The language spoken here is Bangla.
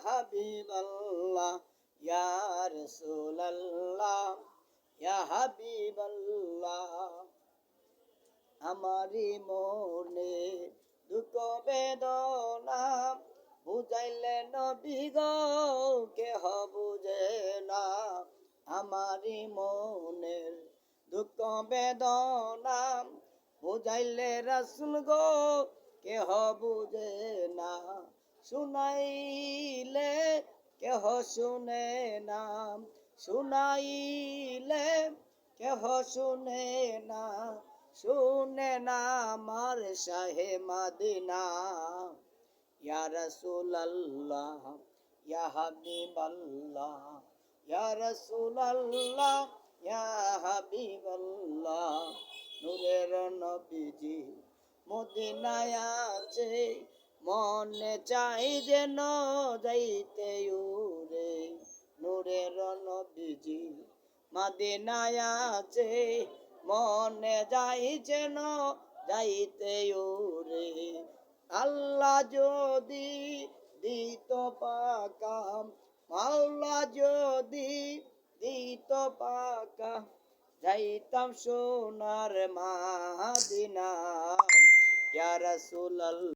হাবিবাল্লাহ ইয়া রাসূলাল্লাহ ইয়া হাবিবাল্লাহ। আমারি মনে দুঃখ বেদনা বুঝাইলে নবী গো কেহ বুঝে না। আমারি মনের দুঃখ বেদনা বুঝাইলে রাসূল গো কেহ বুঝে না। শুনাইলে কেহ শুনে না, শুনাইলে কেহ শুনে না, শুনে না আমার শাহে মদিনা। ইয়া রাসূলাল্লাহ ইয়া হাবিবাল্লাহ ইয়া রাসূলাল্লাহ ইয়া হাবিবাল্লাহ। নূরের নবীজি মদিনায় আছে, মনে চাই যেন যাইতে উরে। নূরের নবীজি মদিনায় আছে, মনে যাই যেন যাইতে উরে। আল্লাহ যদি দিত পাকা, আল্লাহ যদি দিত পাকা, যাইতাম সোনার মদিনা। ইয়া রাসূলাল্লাহ।